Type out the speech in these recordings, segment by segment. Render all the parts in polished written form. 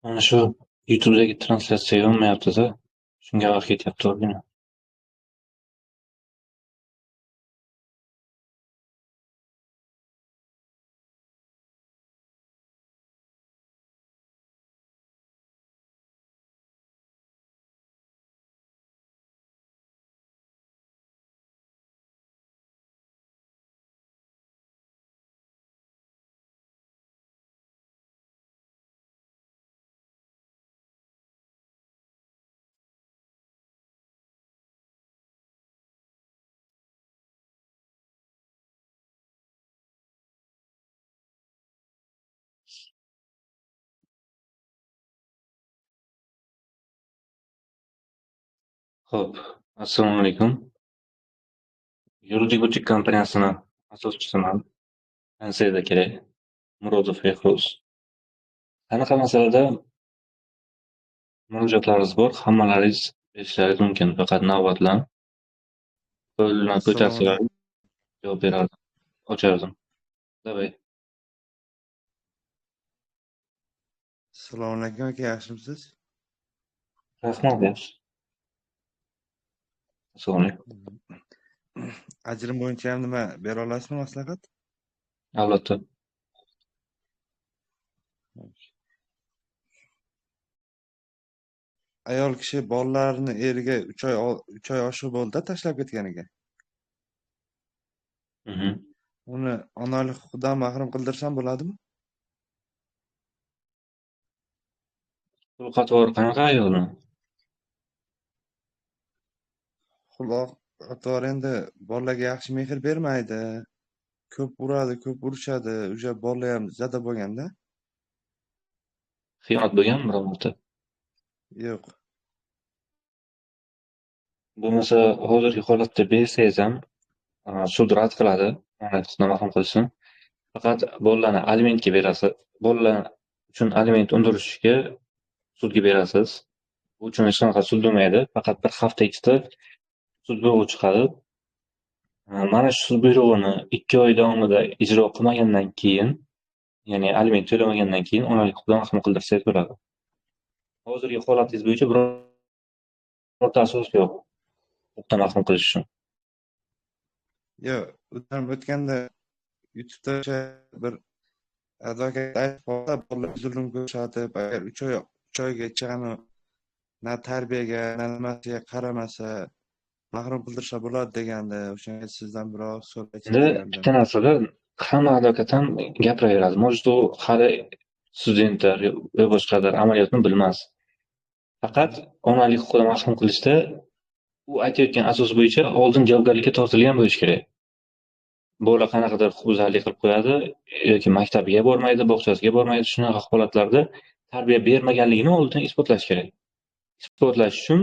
Mana shu YouTube'dagi translyatsiya yonmayapti-da. Shunga vaqt ketyapti ozgina. Xo'p, assalomu alaykum. Yuridik butik kompaniyasini asoschisiman. Fransiyada kerak. Murodov Behruz. Qanaqa masalada murojaatlaringiz bor? Hammalaringiz berishlaringiz mumkin. Faqat navbatlan. Qo'lni Assalomu ko'tarsalar alaykum. javob berardim. Ochardim. Davay. Assalomu alaykum aka, yaxshimisiz? Rahmat, yaxshi. Assalomu alaykum. Ajrim bo'yicha ham nima bera olasizmi maslahat? Albatta. Ayol kishi bolalarini eriga 3 oy oshiq bo'ldi tashlab ketganiga. Mhm. Uni onalik huquqidan mahrum qildirsam bo'ladimi? Xulq-atvori qanaqa ayolni? Xulq-atvor endi bolaga yaxshi mehr bermaydi. Ko'p uradi, ko'p urishadi. O'sha bola ham zada bo'lganda. Xiyonat bo'lganmi biror marta? Yo'q. Bo'lmasa hozirgi holatda bersangiz ham sud rad qiladi onalik huquqidan mahrum qilishni. Faqat bolalarni alimentga berasiz. Bolalar uchun aliment undirishga sudga berasiz. Bu uchun hech qanaqa sud bo'lmaydi. Faqat bir hafta ichida sud buyrug'i chiqadi. Mana shu sud buyrug'ini 2 oy davomida ijro qilmagandan keyin, ya'ni aliment to'lamagandan keyin onalik huquqidan mahrum qildirsangiz bo'ladi. Hozirgi holatingiz bo'yicha birorta asos yo'q huquqdan mahrum qilish uchun. Yo'q, o'tganda YouTube'da o'sha bir advokat aytib qoldi, bolalar zulm ko'rsatib, agar 3 oygacha na tarbiyaga, na nimasiga qaramasa mahrum qildirsa bo'ladi degandi. O'shanga sizdan biroz so'raychi Endi degandim. bitta narsada hamma advokat ham gapiraveradi. Может, u hali studentlar va boshqalar amaliyotni bilmas. Faqat onalik huquqidan mahrum qilishda u aytayotgan asos bo'yicha oldin javobgarlikka tortilgan bo'lishi kerak. Bola qanaqadir huquqbuzarlik qilib qo'yadi yoki maktabiga bormaydi, bog'chasiga bormaydi, shunaqa holatlarda tarbiya bermaganligini oldin isbotlash kerak. Isbotlash uchun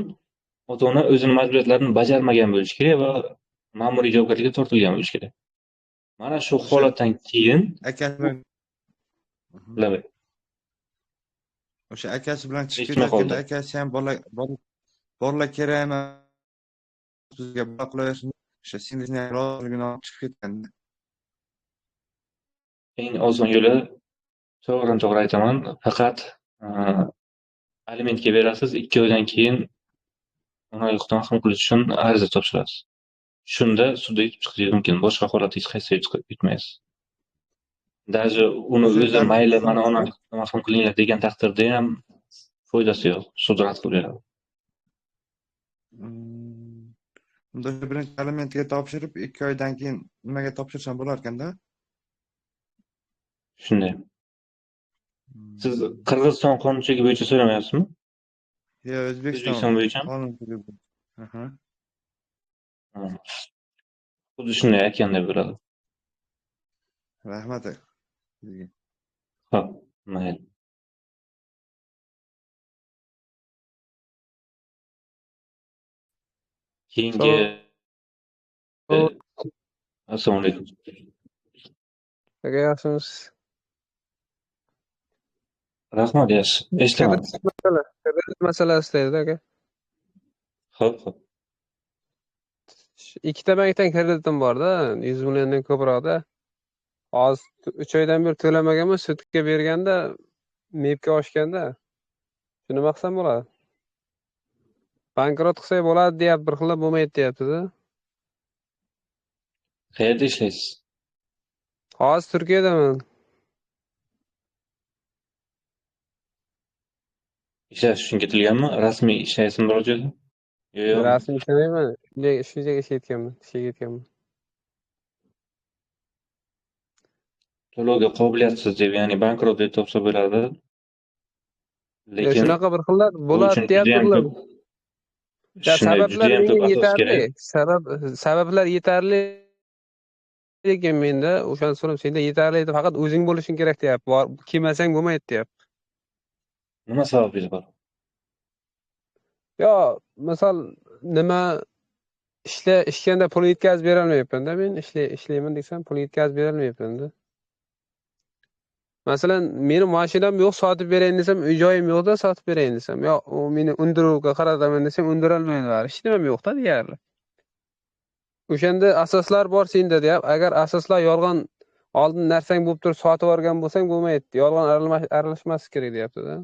ota-ona o'zini majburiyatlarini bajarmagan bo'lishi kerak va ma'muriy javobgarlikka tortilgan bo'lishi kerak. Mana shu holatdan keyin O'sha akasi bilan chiqib eshitmay ketayotganda qoldi. akasi ham bolalar kerak emas bizga bola qilaversin. O'sha singlisini ham roziligini olib chiqib ketganda. Eng oson yo'li to'g'ridan-to'g'ri aytaman, faqat alimentga berasiz, 2 oydan keyin onalik huquqidan mahrum qilish uchun ariza topshirasiz. Shunda sudda yutib chiqishingiz mumkin. Boshqa holatda hech qaysi yutmaysiz. Даже uni o'zi mayli mana onalik huquqidan mahrum qilinglar degan taqdirda ham foydasi yo'q. Sud rad qilib beradi. Unda birinchi alimentga topshirib 2 oydan keyin nimaga topshirsam bo'lar ekanda? Shunday. Siz Qirg'iziston qonunchiligi bo'yicha so'ramayapsizmi? Yo'q, O'zbekiston bo'yicha. qonunchiligi. Aha. Xuddi shunday aytganday bo'ladi. Rahmat sizga. Xo'p, mayli. Keyingi assalomu alaykum. Aka yaxshimisiz? Rahmat, yaxshi. Eshitaman. Kredit masalasida edi aka. Xo'p. Ikkita bankdan kreditim bor-da, 100 milliondan ko'proqda. Hozir 3 oydan beri to'lamaganman, sudga berganda MEBga oshganda Shuni maqsam bo'ladi. Bankrot qilsak bo'ladi deyapti, bir xilla bo'lmaydi deyapti-da. Qayerda ishlaysiz? Hozir Turkiyadaman. Ishlash uchun ketilganmi? Rasmiy ishlaysizmi biror joyda? Yo'q. Rasmiy ishlamayman. Shunday ishlayotganman, ishga ketganman. To'lovga qobiliyatsiz deb, ya'ni bankrot deb topsa bo'ladi. Lekin Shunaqa bir xillar bu bo'ladi uchun deyapti. judayam ko'p shunday Sabablar judayam ko'p menga asos yetarli. kerak. Sabablar yetarli lekin menda o'shani so'rab senda yetarli edi, faqat o'zing bo'lishing kerak deyapti. Kelmasang bo'lmaydi deyapti. Nima sababingiz bor? Yo, misol nima ishganda pul yetkazib berolmayapman-da men. Ishlayman desam, pul yetkazib berolmayapman-da. Masalan, meni mashinam yo'q, sotib berayin desam, uy joyim yo'qda, sotib berayin desam, yo, u meni undiruvga qarataman desam, undirolmaydi. Hech nimam yo'qda deyarli. O'shanda asoslar bor senda deyap, agar asoslar yolg'on oldin narsang bo'lib turib sotib olgan bo'lsang bo'lmaydi. Yolg'on aralashmaslik kerak deyapti-da.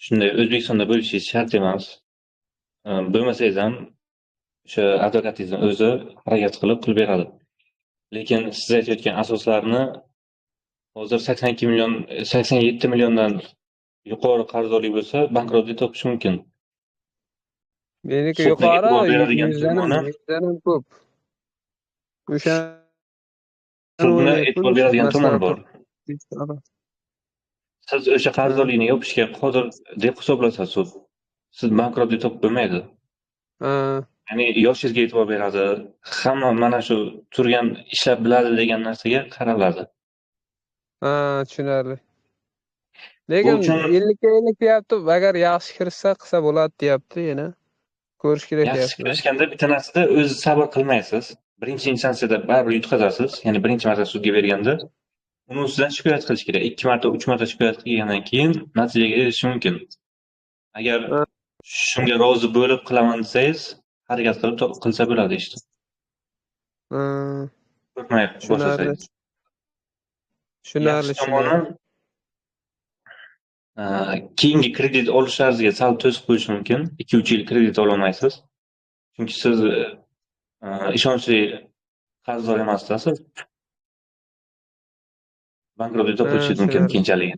Shunday O'zbekistonda bo'lishingiz shart emas. Bo'lmasangiz ham o'sha advokatingizni o'zi harakat qilib beradi. Lekin siz aytayotgan asoslarni hozir 82 million, 87 milliondan yuqori qarzdorlik bo'lsa, bankrot deb topish mumkin. Meniki Sudning yuqori, e'tibor beradigan 100 dan ko'p. O'sha sudni e'tibor beradigan tomoni bor. maslahat. Siz o'sha qarzdorlikni yopishga qodir deb hisoblasa sud, siz bankrot deb topib bo'lmaydi. Ha, Ya'ni yoshingizga e'tibor beradi, hamma mana shu turgan ishlab biladi degan narsaga qaraladi. ha, tushunarli. Lekin Bu uchun 50 ga 50 deyapti, agar yaxshi kirsa qilsa bo'ladi deyapti yana. Ko'rish kerak yaxshi deyapti. kirishganda bitta narsada o'zi sabr qilmaysiz. Birinchi instansiyada baribir yutqazasiz, ya'ni birinchi marta sudga berganda uni ustidan shikoyat qilish kerak. 2 marta, 3 marta shikoyat qilgandan keyin natijaga erishish mumkin. Agar Ha. shunga rozi bo'lib qilaman desangiz, harakat qilib qilsa bo'ladi ishni. Ha, Qo'rqmay boshlasangiz. tushunarli. Yaxshi tomoni keyingi kredit olishlaringizga sal to'siq qo'yish mumkin. 2-3 yil kredit ololmaysiz. Chunki siz ishonchli qarzdor emasdasiz. Bankrot deb topilishingiz mumkin tushunarli. keyinchalik.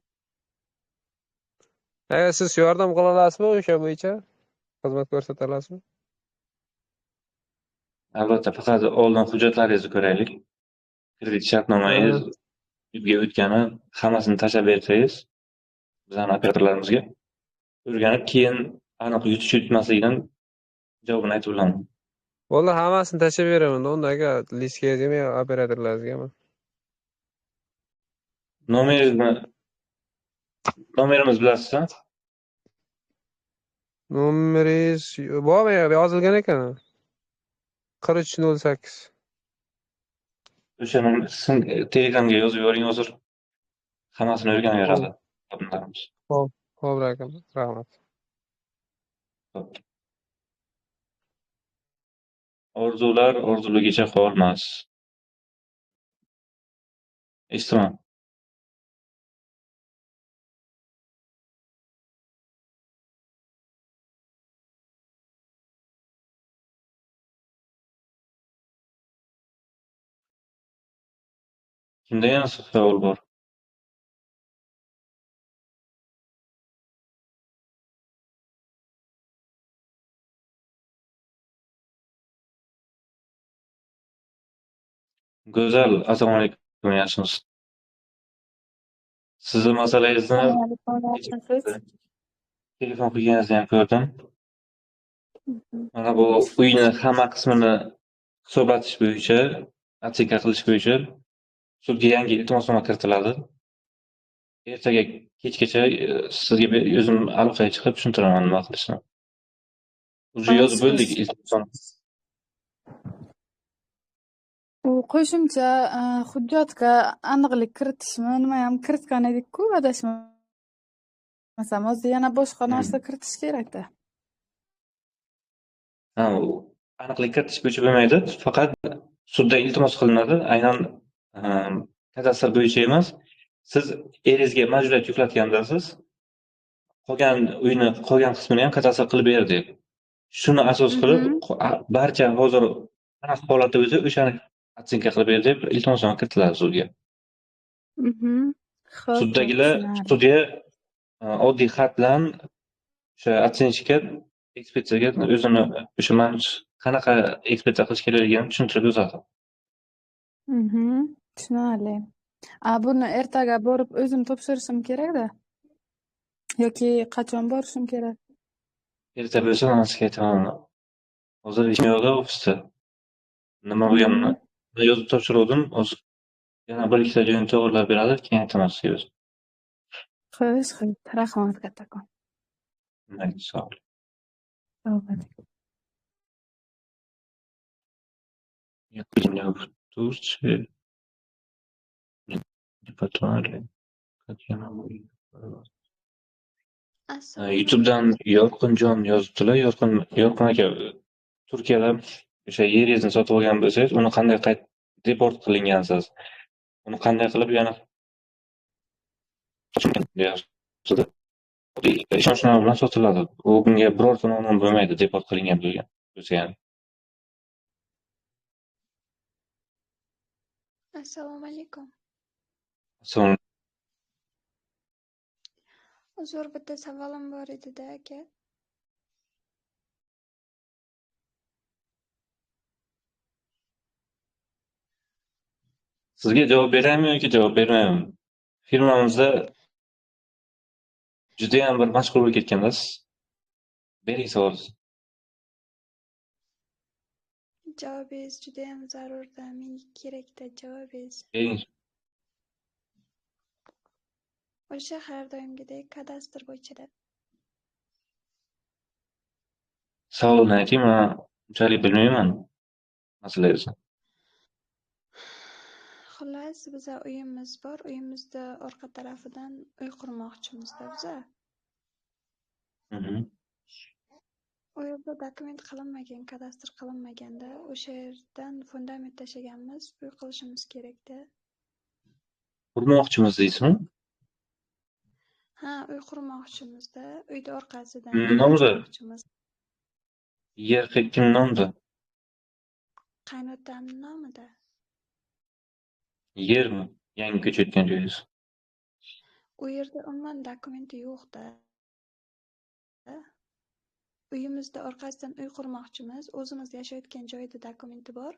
Agar siz yordam qila olasizmi o'sha bo'yicha? Xizmat ko'rsata olasizmi? Albatta, faqat oldin hujjatlaringizni ko'raylik. Kredit shartnomangiz sudga o'tgani, hammasini tashlab bersangiz, bizning operatorlarimizga o'rganib, keyin aniq yutish yutmasligidan javobini aytib olaman. Bo'ldi, hammasini tashlab beraman. Unda aka listgagami, operatorlaringizgami? Nomerimiz bilasizmi? Nomeringiz bormi? Yozilgan ekan. 4308. O'sha Telegramga yozib yuboring hozir. Hammasini o'rganib beradi xodimlarimiz. Xo'p, akam. Rahmat. Orzular orzuligicha qolmas. Eshitaman. Kimda yana savol bor? Go'zal, assalomu alaykum, yaxshimisiz? Sizni masalangizni telefon qilganingizni ham ko'rdim. Mana bu uyni hamma qismini hisoblatish bo'yicha, otseka qilish bo'yicha sudga yangi iltimosnoma kiritiladi. Ertaga kechgacha sizga o'zim aloqaga chiqib tushuntiraman nima qilishni. Уже yozib bo'ldik iltimosnoma. U qo'shimcha hujjatga aniqlik kiritishmi, nima ham kiritgan edik-ku, adashmasam. Hozir yana boshqa narsa kiritish kerak-da. Ha, aniqlik kiritish bo'yicha bo'lmaydi, faqat sudda iltimos qilinadi, aynan kadastr bo'yicha emas. Siz eringizga majburiyat yuklatgandasiz. qolgan qismini ham kadastr qilib ber deb. Shuni asos qilib, barcha hozir qanaqa holatda bo'lsa, o'shani otsienka qilib ber deb iltimosnoma kiritiladi sudga. Xo'p, Suddagilar tushunarli. sudya oddiy xat bilan o'sha otsienchikka ekspertizaga o'zini o'sha man qanaqa ekspertiza qilish kerakligini tushuntirib yozadi. Tushunarli. Buni ertaga borib o'zim topshirishim kerak-da. Yoki qachon borishim kerak? Erta bo'lsa man sizga aytaman. Hozir ishim yo'q-da ofisda. Nima bo'lganini yozib topshiruvdim. Hozir yana bir ikkita joyini to'g'irlab beradi, keyin aytaman sizga o'zim. Xo'sh, rahmat kattakon. Mayli, sog' bo'ling. Sog' Якудза в Турции, не Portugal, YouTube'dan Yorqinjon yozibdilar. Yorqin aka, Turkiyada o'sha yeringizni sotib olgan bo'lsangiz, uni qanday deport qilingansiz? Uni qanday qilib yana deyapsiz. Ishonchnom bilan sotiladi. U bunga birorta nomon bo'lmaydi, deport qilingan bo'lsa ham. Assalomu alaykum. So'ng Uzr, bitta savolim bor edi-da, aka. sizga javob beraymi yoki javob bermaymi? Firmamizda juda ham bir mashg'ul bo'lib ketganmiz. Bering savolingizni. Javobingiz juda ham zarurda, menga kerakda javobingiz. Bering. O'sha har doimgidek kadastr bo'yicha-da. Savolni ayting, men unchalik bilmayman masalalarni. Xullas, biza uyimiz bor. Uyimizda orqa tarafidan uy qurmoqchimiz-da biza. U yerda dokument qilinmagan, kadastr qilinmaganda, o'sha yerdan fundament tashlaganmiz, uy qilishimiz kerak-da. Qurmoqchimiz deysizmi? Ha, uy qurmoqchimiz-da, uyda orqasidan Nomzod. qurmoqchimiz. Yer kim nomida? Qaynotamning nomida. Yermi? Yangi ko'chayotgan joyingiz. U yerda umuman dokumenti yo'q-da. Uyimizda orqasidan uy qurmoqchimiz, o'zimiz yashayotgan joyda dokumenti bor.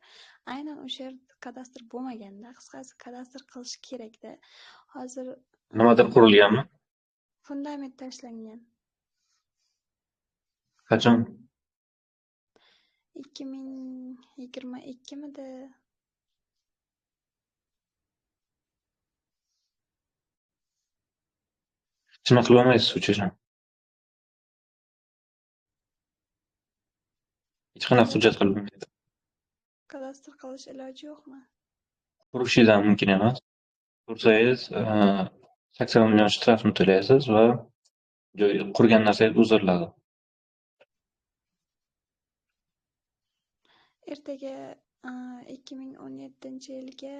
Aynan o'sha yerda kadastr bo'lmaganda, qisqasi kadastr qilish kerak-da. Hozir Nimadir qurilganmi? fundament tashlangan. Qachon? 2022-mida. Nima qilib olmaysiz uchun? Hech qanaqa hujjat qilib olmaysiz. Kadastr qilish iloji yo'qmi? Qurishingiz ham mumkin emas. Qursangiz 80 million shtrafni to'laysiz va joy qurgan narsangiz uziladi. Ertaga 2017-yilga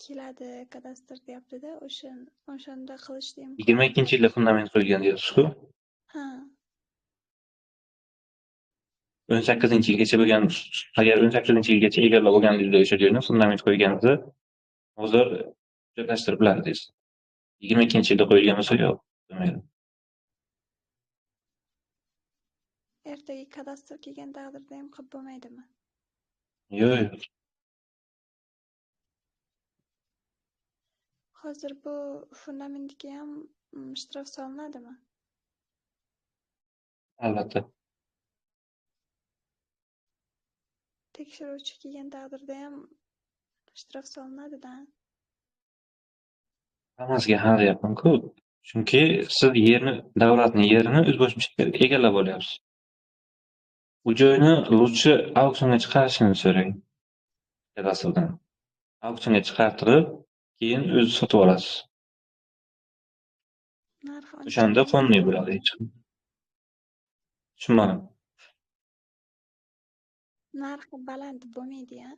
keladi kadastr deyapti-da, o'shanda qilishdi imkon. 22-yilda fundament qo'ygan deyapsiz-ku. Ha, 18-yilgacha bo'lgan, agar 18-yilgacha egallab olganingizda o'sha joyni fundament qo'yganingizda hozir joylashtirib bilardingiz. 22-yilda qo'yilgan bo'lsa yo'q, bo'lmaydi. ertaga kadastr kelgan taqdirda ham qilib bo'lmaydimi? Yo'q. Hozir bu fundamentga ham shtraf solinadimi? Albatta. Tekshiruvchi kelgan taqdirda ham shtraf solinadi-da. Hammasiga ha deyapman-ku. Chunki siz davlatning yerini o'zboshimcha egallab olyapsiz. Bu joyni lutchi auksionga chiqarishini so'rang. Kadastrdan. Auksionga chiqartirib, keyin o'zi sotib olasiz. Narxi O'shanda qonuniy bo'ladi hech kim. Tushunmadim. narxi baland bo'lmaydi-ya.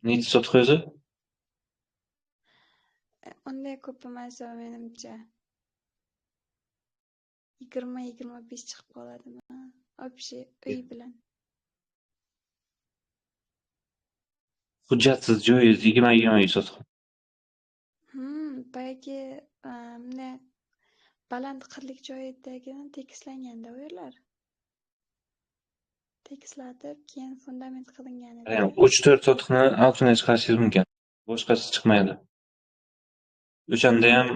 Nechi sotib o'zi? Unday ko'p emas menimcha. 20-25 chiqib qoladimi? Вообще uy bilan. Hujjatsiz joyingiz 20-25 sotib. Boyagi bunday baland qirlik joyidagidan tekislanganda u yerlar. Tekislatib, keyin fundament qilinganida. Ya'ni 3-4 sotiqni auksionga chiqarishingiz mumkin. Boshqasi chiqmaydi. O'shanda ham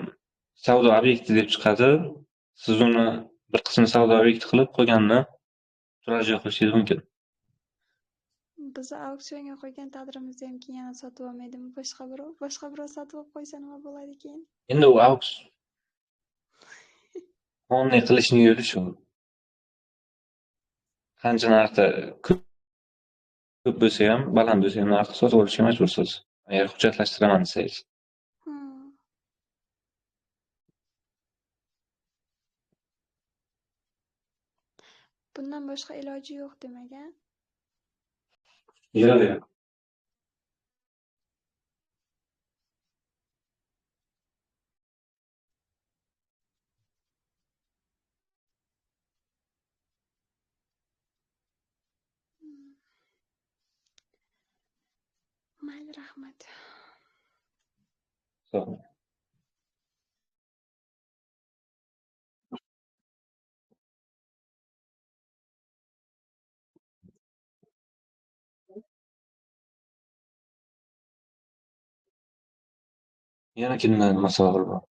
savdo obyekti deb chiqadi. Siz uni bir qismini savdo obyekti qilib, qolganini turar joy qilishingiz mumkin. Biz auksionga qo'ygan taqdirimizda ham keyin yana sotib olmaydimi boshqa birov sotib olib qo'ysa nima bo'ladi keyin? Endi u qonuniy qilishning yo'li shu. Qancha narxda ko'p bo'lsa ham, baland bo'lsa ham narxda sotib olishga majbursiz. Agar hujjatlashtiraman desangiz. Bundan boshqa iloji yo'q demak, a? Yo'q. Mayli, rahmat. Sog' yana kimdan masala bor?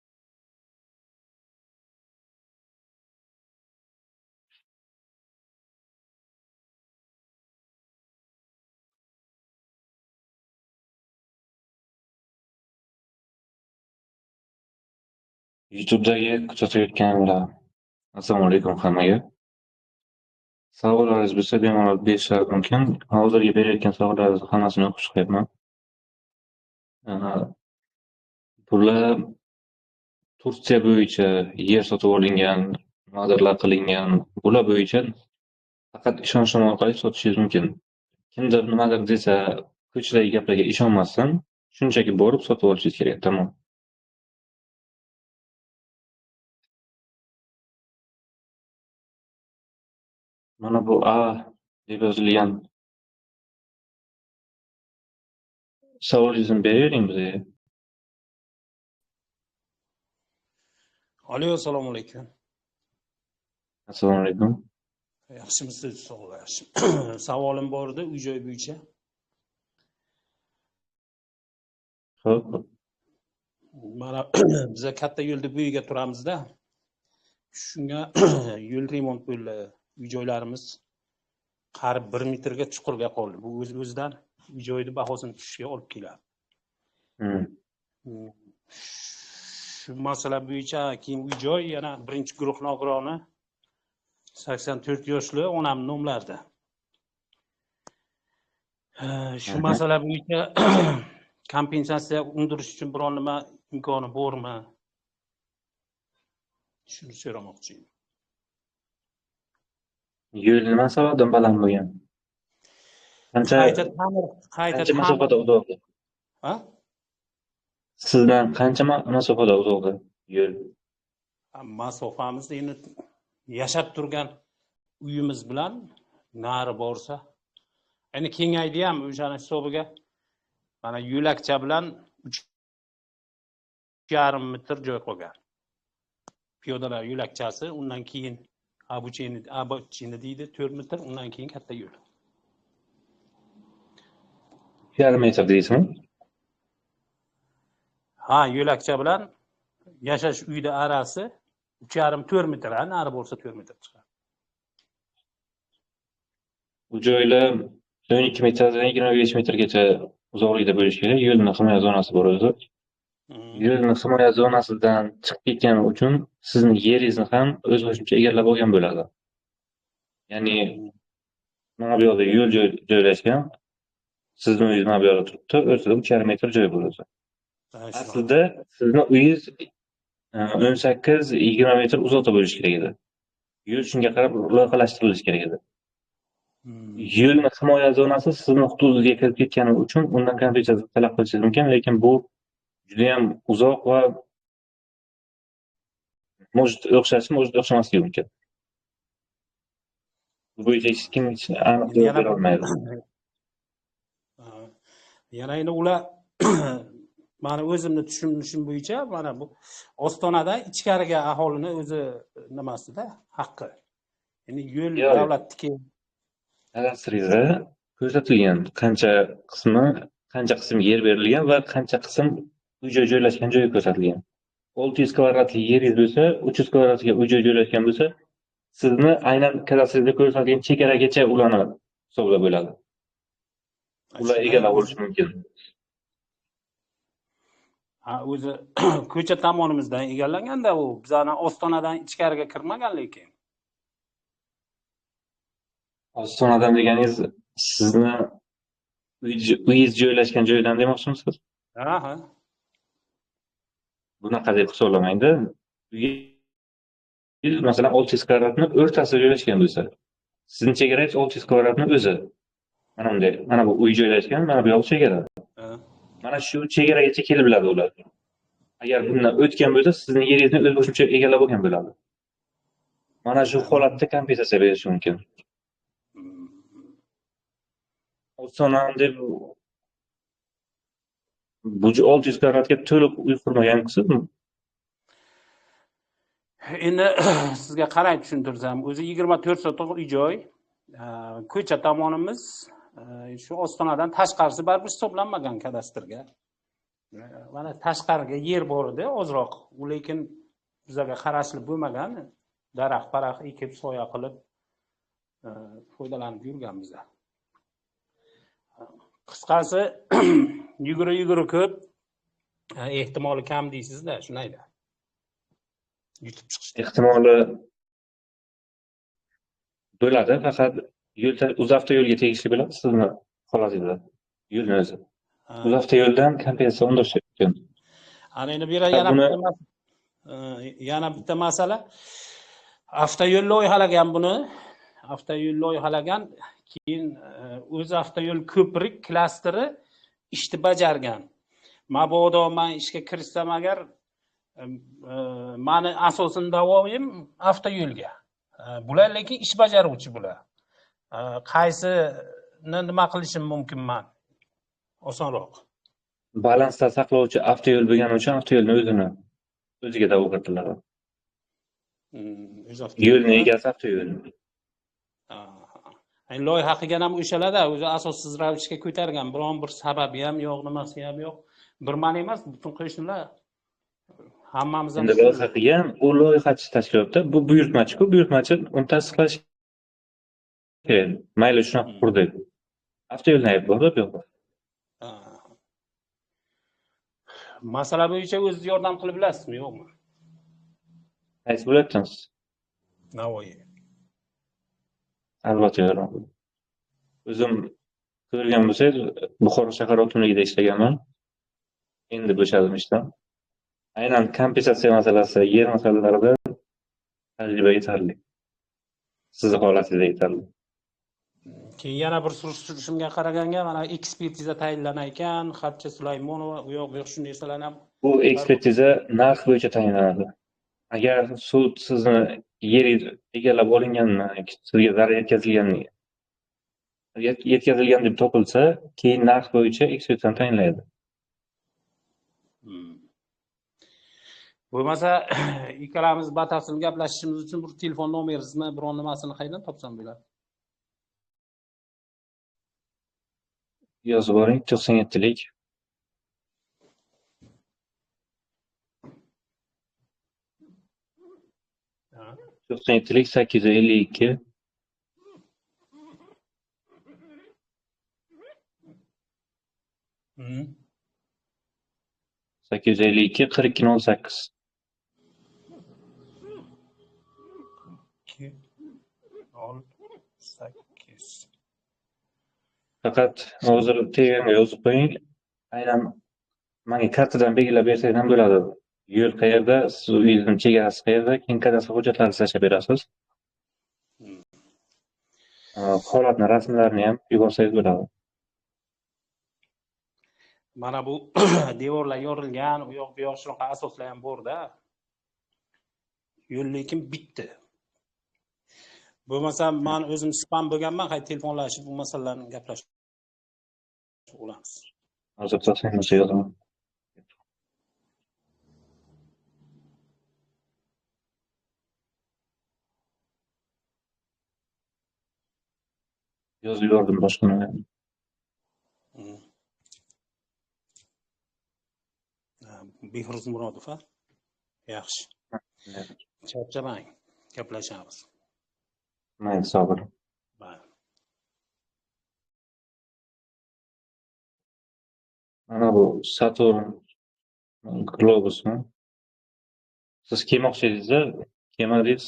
YouTube'dagi kuzatayotganlar. Assalomu alaykum hammaga. Savollaringiz bo'lsa bemalol berishingiz mumkin. Hozirgi berayotgan savollaringizni hammasini o'qib chiqyapman. Bular Turkiya bo'yicha yer sotib olingan, nimadirlar qilingan, bular bo'yicha faqat ishonchim orqali sotishingiz mumkin. Kimdir nimadir desa, ko'chadagi gaplarga ishonmasdan, shunchaki borib sotib olishingiz kerak, tamom. Mana bu A deb yozilgan savolingizni beravering bizga. Alo, assalomu alaykum. Assalomu alaykum. Yaxshimisiz? Sog'lar. Savolim bor edi uy-joy bo'yicha. Xo'p. Mana biz katta yo'lda bo'yiga turamizda. Shunga yo'l remont bo'ldi. Uy-joylarimiz qarib 1 metrga chuqurga qoldi. Bu o'z-o'zidan uy-joyni bahosini tushishga olib keladi. Shu masala bo'yicha keyin uy-joy yana birinchi guruh nogironi 84 yoshli onam nomlarida. Shu masala bo'yicha kompensatsiya undirish uchun biror nima imkoni bormi? Shuni so'ramoqchi edim. Yo'l nima sababdan baland bo'lgan? Qancha masofada uzoqda? Ha? Sizdan qancha masofada uzoqda yo'l? Masofamiz endi yashab turgan uyimiz bilan nari borsa, endi kengaydi ham o'shani hisobiga. Mana yo'lakcha bilan 3,5 metr joy qolgan. Piyodalar yo'lakchasi, undan keyin abuchini deydi 4 metr, undan keyin katta yo'l. 2,5 metr deysizmi? Ha, yo'lakcha bilan yashash uyda arasi 3,5-4 metr, nari bo'lsa 4 metr chiqadi. Bu joylar 12 metrdan 25 metrgacha uzoqlikda bo'lishi kerak. Yo'lni himoya zonasi bor o'zi. Yo'lni himoya zonasidan chiqib ketgani uchun sizning yeringizni ham o'z qo'shimcha egallab olgan bo'ladi. Ya'ni mana bu yoqda yo'l joylashgan. Sizning uyingiz mana bu yoqda turibdi, o'rtada 3,5 metr joy bor o'zi. Aslida sizning uyingiz 18-20 metr uzoqda bo'lishi kerak edi. Yo'l shunga qarab loyihalashtirilishi kerak edi. Yo'lni himoya zonasi sizning hududingizga kirib ketgani uchun undan kompensatsiya talab qilishingiz mumkin, lekin bu juda ham uzoq va Может o'xshashi, может o'xshamasligi mumkin. Bu bo'yicha hech kim aniq Endi javob yana bera olmaydi. yana endi ular mana o'zimni tushunishim bo'yicha mana bu Ostonada ichkariga aholini o'zi nimasida haqqi. Endi yo'l Yo'q. davlatniki. Kadastrda ko'rsatilgan qancha qism yer berilgan va qancha qism uy-joy joylashgan joyi ko'rsatilgan. 600 kvadratli yeringiz bo'lsa, 300 kvadratga uy-joy joylashgan bo'lsa, sizni aynan kadastrda ko'rsatilgan chegaragacha ularni hisoblab bo'ladi. Ular egallab olishi mumkin. Ha, o'zi ko'cha tomonimizdan egallanganda u bizani Ostonadan ichkariga kirmagan lekin. Ostonadan deganingiz sizni uyingiz joylashgan joydan demoqchimisiz? Ha. Bunaqa deb hisoblamangda. Uyingiz masalan 600 kvadratni o'rtasida joylashgan bo'lsa, sizning chegarangiz 600 kvadratni o'zi. Mana bunday, mana bu uy joylashgan, mana bu yoq chegara. Mana shu chegaragacha kelib biladi ular. Agar bundan o'tgan bo'lsa, sizning yeringizni o'z boshimcha egallab olgan bo'ladi. Mana shu holatda kompensatsiya berish mumkin. Ostonam deb bu 600 kvadratga to'liq uy qurmaganmisizmi? Endi sizga qaray tushuntirsam, o'zi 24 sotuq uy-joy, ko'cha tomonimiz shu Ostonadan tashqarisi baribir hisoblanmagan kadastrga. Mana tashqariga yer bor edi, ozroq, lekin bizga qarashli bo'lmagan, daraxt-paraxt ekib, soya qilib foydalanib yurganmiz. Qisqasi yugurib ko'p, ehtimoli kam deysiz-da, shunayda. Yutib chiqishda Ehtimoli bo'ladi, faqat UzAvto yo'lga tegishli bo'ladi sizni holatingizda. Yo'lni o'zi. UzAvto yo'ldan kompensatsiya undirish mumkin. Ana endi bu yana bitta masala. Avtoyo'l loyihalagan buni. Avtoyo'l loyihalagan, keyin o'z avtoyo'l ko'prik klasteri ishni bajargan. Mabodo men ishga kirishsam agar mani asosan davoim avtoyo'lga. Bular lekin ish bajaruvchi bular. Qaysini nima qilishim mumkin men? Osonroq. Balansda saqlovchi avtoyo'l bo'lgani uchun avtoyo'lni o'ziga da'vo kiritiladi. Yo'lni egasi avtoyo'l. Loyiha qilgan ham o'shalarda o'zi asossiz ravishga ko'targan, biron bir sababi ham yo'q, nimasi ham yo'q. Bir man emas, butun qo'shnilar hammamiz ham. Endi loyiha qilgan, u loyihachi tashkilotda, bu buyurtmachi-ku, buyurtmachi uni tasdiqlash kerak. Mayli shunaqa qurdik. Avtoyo'lni ayb borda yo'q. Masala bo'yicha o'zingiz yordam qilib bilasizmi, yo'qmi? Qaysi bo'lyapsiz? Navoiy. Albatta yordam. O'zim ko'rgan bo'lsangiz, Buxoro shahar hokimligida ishlaganman. Endi bo'shadim ishdan. Aynan kompensatsiya masalasi, yer masalalarida tajriba yetarli. Sizni holatingizda yetarli. Keyin yana bir surishtirishimga qaraganda, mana ekspertiza tayinlanar ekan, Xatcha Sulaymonova u yoq shundaysalar ham. Bu ekspertiza narx bo'yicha tayinlanadi. Agar sud sizni yeringiz egallab olinganini, sizga zarar yetkazilgan deb topilsa, keyin narx bo'yicha ekspertizani tayinlaydi. Bo'lmasa, ikkalamiz batafsil gaplashishimiz uchun bir telefon nomeringizni, biron nimasini qayerdan topsam bo'ladi? Yozib oling, 97lik. Ha. 97lik 852 852 4208. Faqat hozir Telegramga yozib qo'ying. Aynan menga kartadan belgilab bersangiz ham bo'ladi. Yo'l qayerda, siz uyingizning chegarasi qayerda, keyin kadastr hujjatlaringizni tashlab berasiz. Holatni rasmlarini ham yuborsangiz bo'ladi. Mana bu devorlar yorilgan, u yoq bu yoq shunaqa asoslar ham bor-da. yo'l lekin bitta. Bo'lmasa men o'zim spam bo'lganman, hay telefonlashib bu masalalarni gaplashib olamiz. Hozir tashlasa yozaman. Yozib yubordim boshqa nima. Behruz Murodov, ha? Yaxshi. Charchamang, gaplashamiz. Mayli, sog' bo'ling. Bayli. Mana bu Saturn globusmi? Siz kelmoqchi edingiz-a? Kelmadingiz.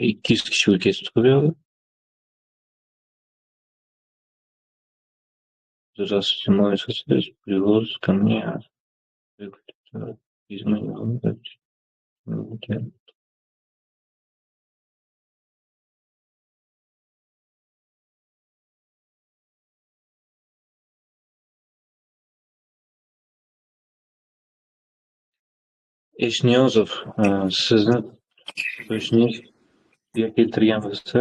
Ikki yuz kishi o'tkazib qo'yadi. Здравствуйте, мой сосед привез ко мне из моего дачи. Eshniyozov, sizni qo'shningiz keltirgan bo'lsa,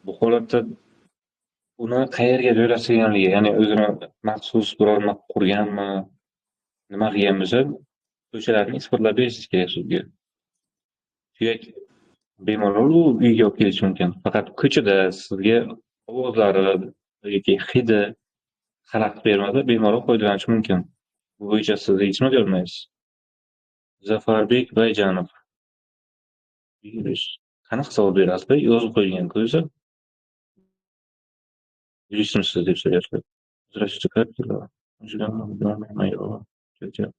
bu holatda uni qayerga joylashtirganligi, ya'ni o'zini maxsus biror qurganmi, nima qilgan bo'lsa, o'shalarni isbotlab berishingiz kerak sudga. Suyak bemalol u uyga olib kelishi mumkin. Faqat ko'chada sizga ovozlari yoki hidi xalaqit bermasa, bemalol foydalanish mumkin. Bu bo'yicha siz hech nima deyolmaysiz. Zafarbek Bayjanov. Qanaqa savol berasiz? Yozib qo'ygan ko'zi. Yurishimsiz deb so'rayapti. Здравствуйте, как дела? Живем в доме моего тетя.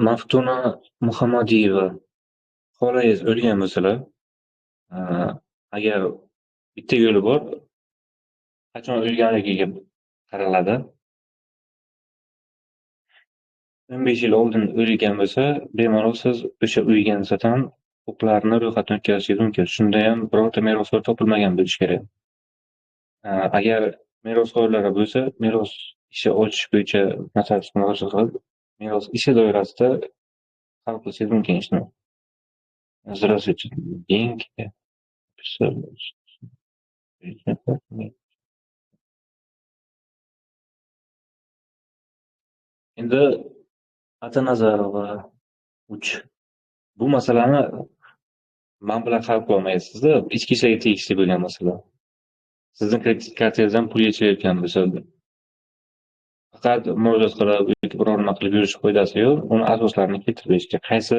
Maftuna Muhammadiyeva. Xolangiz o'lgan bo'lsalar, agar bitta yo'li bor, qachon o'lganligiga qaraladi. 15 yil oldin o'lgan bo'lsa, bemalol siz o'sha uyga nisbatan huquqlarni ro'yxatdan o'tkazishingiz mumkin. Shunda ham birorta merosxo'r topilmagan bo'lishi kerak. Agar merosxo'rlar bo'lsa, meros ishi ochish bo'yicha maslahat murojaat qilib, meros ishi doirasida hal qilishingiz mumkin ishni. Здравствуйте, деньги. Endi Atanazarova 3. Bu masalani men bilan hal qila olmaysiz-da, ichki ishlarga tegishli bo'lgan masala. Sizning kredit kartangizdan pul yechilayotgan bo'lsa, faqat murojaat qilib yoki biror nima qilib yurish foydasi yo'q. Uni asoslarini keltirib berishga, qaysi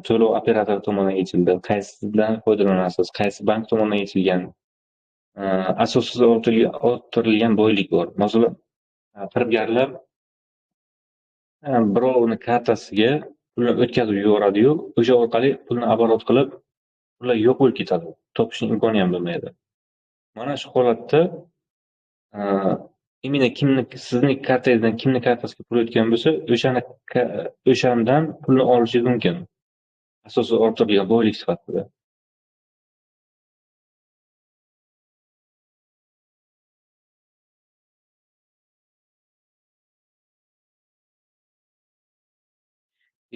to'lov operatori tomonidan yechildi, qaysidan foydalanasiz, qaysi bank tomonidan yechilgan, asossiz orttirilgan boylik bor. Masalan, firibgarlar birovni kartasiga pulni o'tkazib yuboradi-yu, o'sha orqali pulni оборот qilib, pullar yo'q bo'lib ketadi. Topishning imkoni ham bo'lmaydi. Mana shu holatda imina sizning kartangizdan kimni kartasiga pul o'tgan bo'lsa, o'shandan pulni olishingiz mumkin. Asossiz orttirilgan boylik sifatida.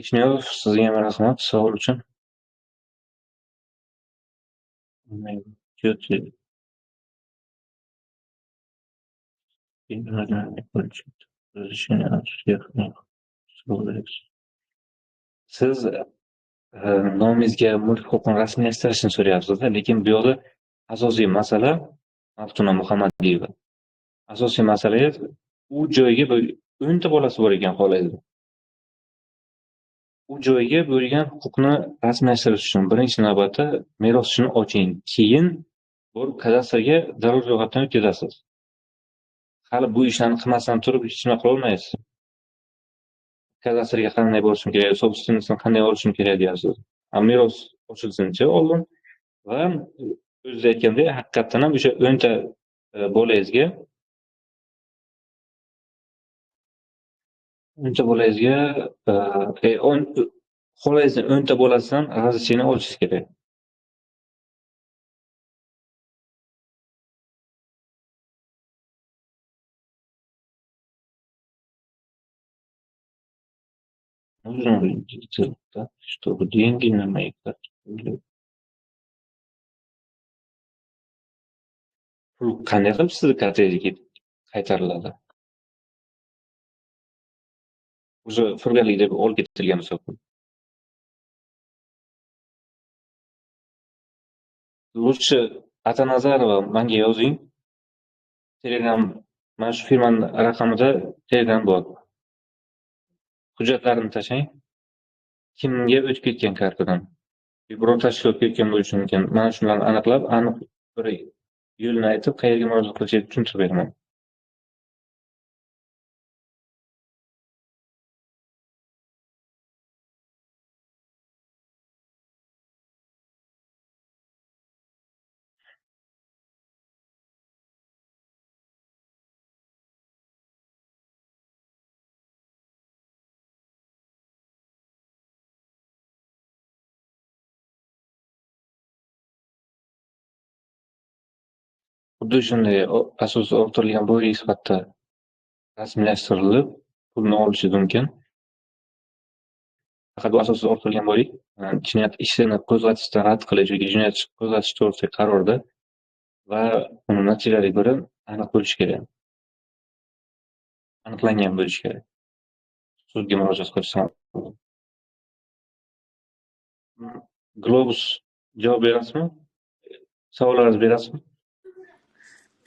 Ishniyozov, sizga ham rahmat savol uchun. Siz nomingizga mulk huquqini rasmiylashtirishni so'rayapsiz-da, lekin bu yoqda asosiy masala Maftuna Muhammadiyeva. Asosiy masalangiz u joyga 10 ta bolasi bor ekan xolangizni. U joyga bo'lgan huquqni rasmiylashtirish uchun birinchi navbatda meroschini oching, keyin borib kadastrga zarur ro'yxatdan o'tkazasiz. Hali bu ishlarni qilmasdan turib hech nima qila olmaysiz. kadastrga qanday borishim kerak, собственностьni qanday olishim kerak deyapsiz. Meros ochilsinchi oldin va o'zingiz aytgandek, haqiqatdan ham o'sha 10 ta bolangizga xolangizni 10 ta bolasidan razрешение olishingiz kerak. Нужно делать так, чтобы деньги на моей карте были. Pul qanday qilib sizni kartangizga qaytariladi? O'zi firibgarlik deb olib ketilgan bo'lsa pul. Lutchi Atanazarova menga yozing. Telegram, mana shu firmaning raqamida Telegram bor. Hujjatlarini tashlang. Kimga o'tib ketgan kartadan? Biror tashkilot o'tib ketgan bo'lishi mumkin. Mana shularni aniqlab, aniq bir yo'lni aytib, qayerga murojaat qilishingizni tushuntirib beraman. Xuddi shunday asosiy o'rtatilgan boylik sifatida rasmiylashtirilib, pulni olishi mumkin. Faqat bu asosiy o'rtatilgan boylik jinoyat ishini qo'zg'atishdan rad qilish yoki jinoyat qo'zg'atish to'g'risidagi qarorda va uni natijalariga ko'ra aniq bo'lishi kerak. Aniqlangan bo'lishi kerak. Sudga murojaat qilish Globus javob berasizmi? Savollaringizni berasizmi?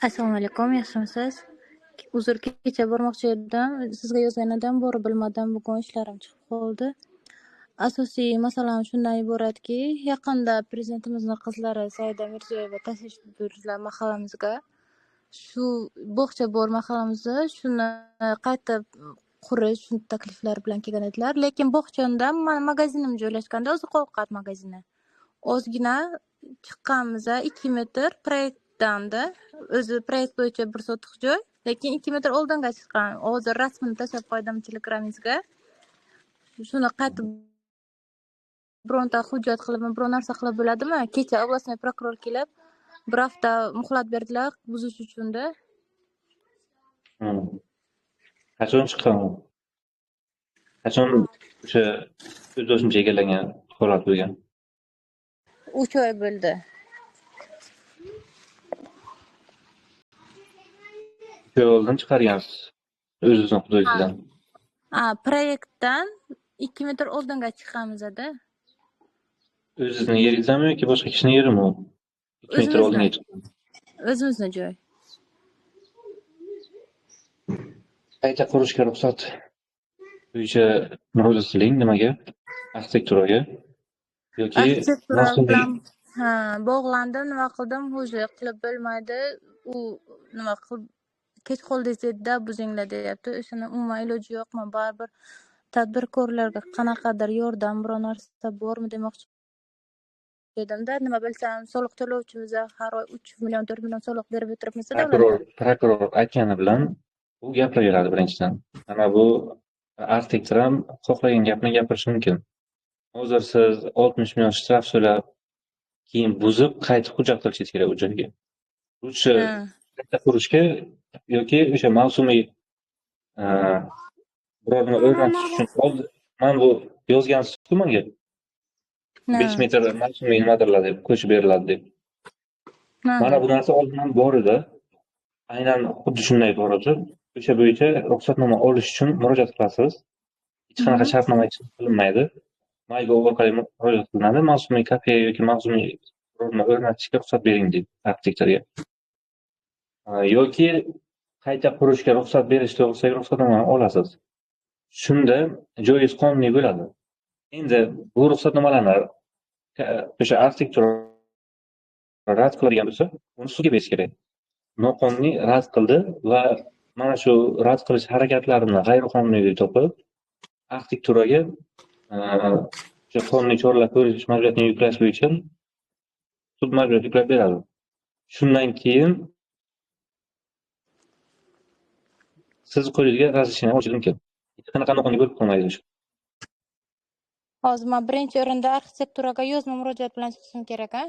Assalomu alaykum, yaxshimisiz? Uzr, kecha bormoqchi edim. Sizga yozganidan borib bilmadim, bugun ishlarim chiqib qoldi. Asosiy masalam shundan iboratki, yaqinda prezidentimizning qizlari Saida Mirziyoyeva tashrif buyurdilar mahallamizga. Shu bog'cha bor mahallamizda, shuni qayta qurish takliflar bilan kelgan edilar. Lekin bog'chanda magazinim joylashganda, oziq-ovqat magazini. Ozgina chiqqanmiz 2 metr proyektdanda, o'zi proyekt bo'yicha bir sotiq joy, lekin 2 metr oldinga chiqqan. Hozir rasmini tashlab qo'ydim Telegramingizga. Shuni qaytib bironta hujjat qilib, biror narsa qilib bo'ladimi? Kecha oblastnoy prokuror kelib, bir hafta muhlat berdilar buzish uchun-da. Qachon chiqqan? Qachon o'sha o'zboshimcha egallangan holat bo'lgan? 3 oy bo'ldi. Yo'ldan chiqargansiz. O'zingizning hududingizdan. Proyektdan 2 metr oldinga chiqqanmiz-da. O'zingizning yeringizdanmi yoki boshqa kishining yerimi u? 2 metr oldinga chiqqan. O'zimizni joy. Qayta qurishga ruxsat bo'yicha murojaat qiling. Nimaga? Arxitekturaga yoki Arxitektura bilan bog'landim, nima qildim, hujja qilib bo'lmaydi. U nima qilib kech qoldingiz dedi-da, buzinglar deyapti. O'shani umuman iloji yo'qmi? Baribir tadbirkorlarga qanaqadir yordam, biror narsa bormi demoqchi edim-da. Nima bilsam, soliq to'lovchimiz har oy 3 million, 4 million soliq berib o'tiribmiz prokuror aytgani bilan u gapiraveradi birinchidan. Mana bu arxitektor ham xohlagan gapni gapirishi mumkin. Hozir siz 60 million shtraf so'rab, keyin buzib, qaytib hujjat qilishingiz kerak u joyga. Lutchi qayta qurishga yoki o'sha mavsumiy biror nima o'rnatish uchun mana bu yozgansiz-ku menga. 5 metr mavsumiy nimadirlar deb, qo'shib beriladi deb. Mana bu narsa oldindan bor edi. Aynan xuddi shunday bor edi. O'sha bo'yicha ruxsatnoma olish uchun murojaat qilasiz. Hech qanaqa shartnoma qilinmaydi. MyGov orqali murojaat qilinadi. Mavsumiy kafe yoki mavsumiy birorni o'rnatishga ruxsat bering deydi arxitektorga. Yoki qayta qurishga ruxsat berish to'g'risidagi ruxsatnomani olasiz. Shunda joyingiz qonuniy bo'ladi. Endi bu ruxsatnomalarni o'sha arxitektor rad qiladigan bo'lsa, uni sudga berish kerak. Noqonuniy rad qildi va mana shu rad qilish harakatlarini g'ayriqonuniy deb topib, arxitekturaga o'sha qonuniy choralar ko'rish majburiyatini yuklash bo'yicha sud majburiyat yuklab beradi. Shundan keyin siz qo'lingizga razрешение olish mumkin. Hech qanaqa noqonuniy bo'lib qolmaydi shu. Hozir men birinchi o'rinda arxitekturaga yozma murojaat bilan chiqishim kerak, a?